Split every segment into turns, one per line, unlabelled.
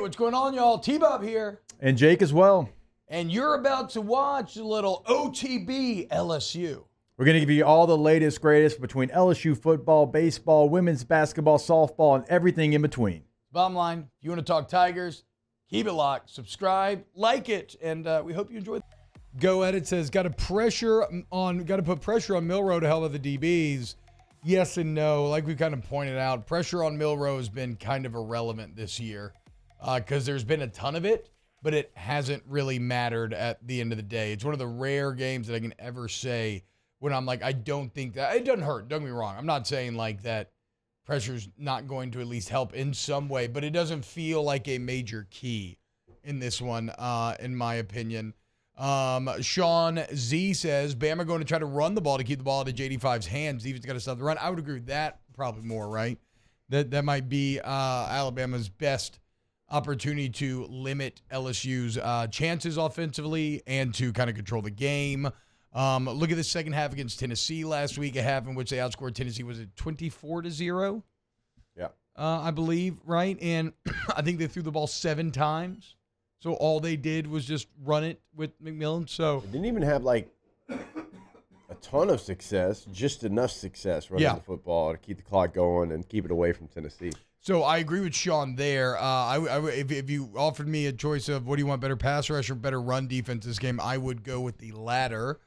what's going on, y'all? T-Bob here.
And Jake as well.
And you're about to watch a little OTB LSU.
We're going to give you all the latest, greatest between LSU football, baseball, women's basketball, softball, and everything in between.
Bottom line, if you want to talk Tigers, keep it locked, subscribe, like it, and we hope you enjoy. Go Edit says, got to put pressure on Milrow to help with the DBs. Yes and no. Like we kind of pointed out, pressure on Milrow has been kind of irrelevant this year because there's been a ton of it, but it hasn't really mattered at the end of the day. It's one of the rare games that I can ever say when I'm like, I don't think that it doesn't hurt. Don't get me wrong. I'm not saying like that pressure's not going to at least help in some way, but it doesn't feel like a major key in this one, in my opinion. Sean Z says, Bama going to try to run the ball to keep the ball out of JD5's hands. Defense got to stop the run. I would agree with that probably more, right? That might be Alabama's best opportunity to limit LSU's chances offensively and to kind of control the game. Look at the second half against Tennessee last week, a half in which they outscored Tennessee. Was it 24-0?
Yeah.
I believe, right? And I think they threw the ball 7 times. So all they did was just run it with McMillan. So
It didn't even have like a ton of success, just enough success running the football to keep the clock going and keep it away from Tennessee.
So I agree with Sean there. If you offered me a choice of what do you want, better pass rush or better run defense this game, I would go with the latter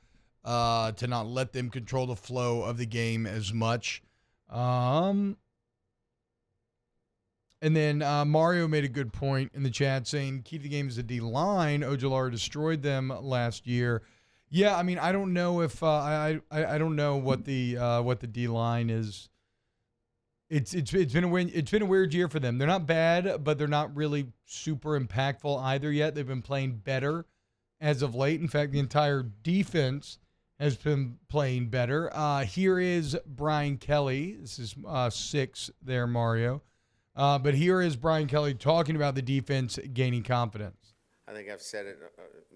to not let them control the flow of the game as much. And then Mario made a good point in the chat saying, key to the game is the D-line. Ojulari destroyed them last year. Yeah, I mean, I don't know if I don't know what the D-line is. It's been a weird year for them. They're not bad, but they're not really super impactful either yet. They've been playing better as of late. In fact, the entire defense has been playing better. Here is Brian Kelly. This is 6 there, Mario. But here is Brian Kelly talking about the defense gaining confidence.
I think I've said it,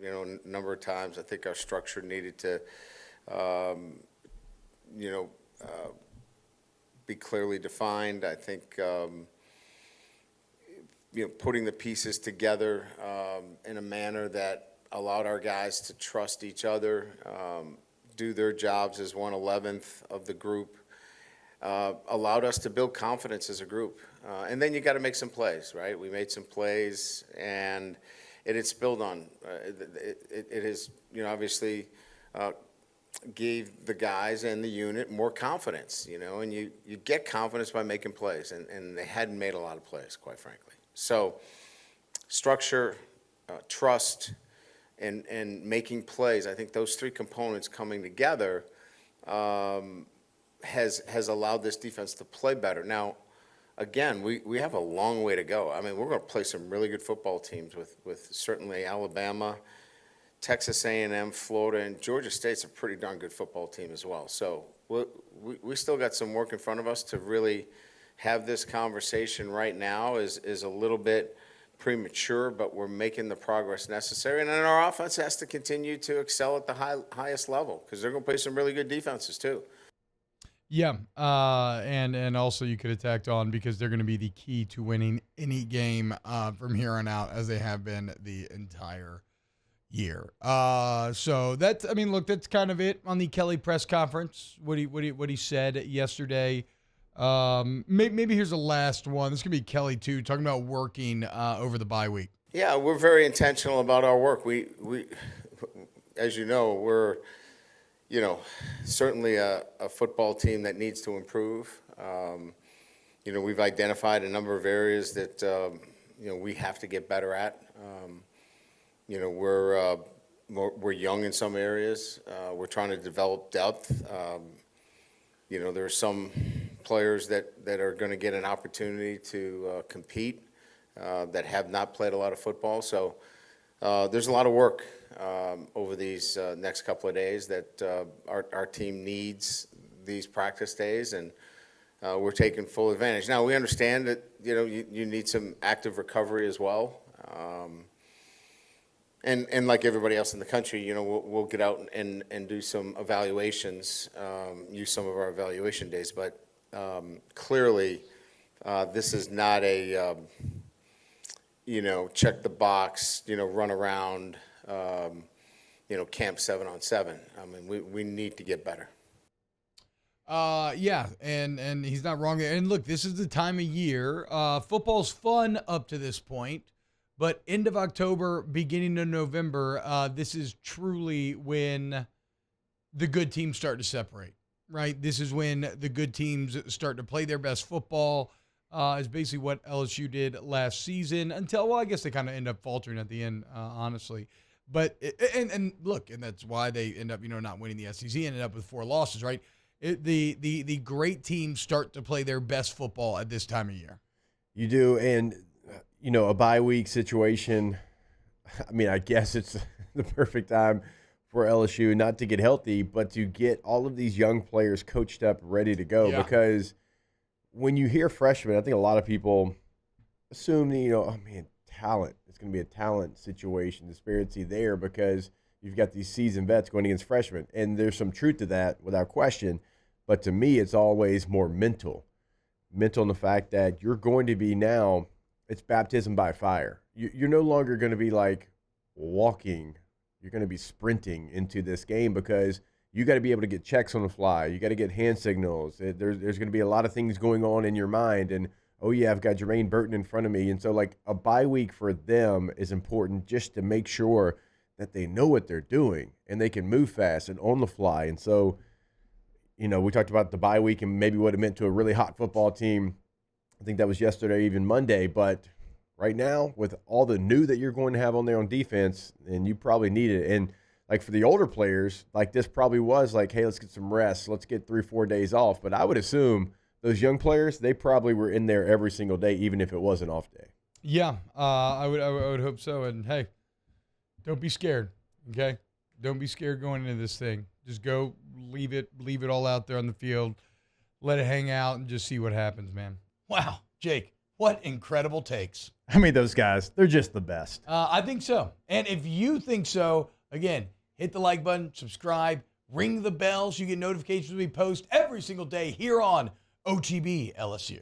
a number of times. I think our structure needed to, be clearly defined. I think, putting the pieces together in a manner that allowed our guys to trust each other, do their jobs as 1/11th of the group, allowed us to build confidence as a group. And then you got to make some plays, right? We made some plays, and it had spilled on. It has, obviously gave the guys and the unit more confidence, and you get confidence by making plays, and they hadn't made a lot of plays, quite frankly. So structure, trust, and making plays, I think those 3 components coming together has allowed this defense to play better. Now, again, we have a long way to go. I mean, we're going to play some really good football teams with certainly Alabama, Texas A&M, Florida, and Georgia State's a pretty darn good football team as well. So we still got some work in front of us. To really have this conversation right now is a little bit premature, but we're making the progress necessary. And then our offense has to continue to excel at the highest level because they're going to play some really good defenses too.
Yeah, and also you could have tacked on because they're going to be the key to winning any game from here on out, as they have been the entire year. So that's, I mean, look, that's kind of it on the Kelly press conference. What he said yesterday. Maybe here's the last one. This is gonna be Kelly too, talking about working over the bye week.
Yeah, we're very intentional about our work. We as you know, we're certainly a football team that needs to improve. We've identified a number of areas that, we have to get better at. We're young in some areas. We're trying to develop depth. There are some players that are going to get an opportunity to compete that have not played a lot of football. So there's a lot of work over these next couple of days that our team needs these practice days, and we're taking full advantage. Now, we understand that, you need some active recovery as well. And like everybody else in the country, we'll get out and do some evaluations, use some of our evaluation days. But clearly, this is not a, check the box, run around, camp 7-on-7. I mean, we need to get better.
Yeah, and he's not wrong there. And look, this is the time of year. Football's fun up to this point, but end of October, beginning of November, this is truly when the good teams start to separate, right? This is when the good teams start to play their best football. Is basically what LSU did last season until, well, I guess they kind of end up faltering at the end, honestly. But, and look, and that's why they end up, not winning the SEC, ended up with 4 losses, right? The great teams start to play their best football at this time of year.
You do, and a bye week situation. I mean, I guess it's the perfect time for LSU not to get healthy, but to get all of these young players coached up, ready to go.
Yeah.
Because when you hear freshmen, I think a lot of people assume that talent. It's going to be a talent situation, disparity there because you've got these seasoned vets going against freshmen, and there's some truth to that without question. But to me, it's always more mental in the fact that you're going to be now, it's baptism by fire. You're no longer going to be like walking. You're going to be sprinting into this game because you got to be able to get checks on the fly. You got to get hand signals. There's going to be a lot of things going on in your mind. And, oh, yeah, I've got Jermaine Burton in front of me. And so, like, a bye week for them is important just to make sure that they know what they're doing and they can move fast and on the fly. And so, we talked about the bye week and maybe what it meant to a really hot football team. I think that was yesterday, even Monday. But right now, with all the new that you're going to have on there on defense, and you probably need it. And, like, for the older players, like, this probably was like, hey, let's get some rest. Let's get 3-4 days off. But I would assume those young players, they probably were in there every single day, even if it was an off day.
Yeah, I would hope so. And, hey, don't be scared, okay? Don't be scared going into this thing. Just go, leave it all out there on the field. Let it hang out and just see what happens, man. Wow, Jake, what incredible takes.
I mean, those guys, they're just the best.
I think so. And if you think so, again, hit the like button, subscribe, ring the bell so you get notifications when we post every single day here on OTB LSU.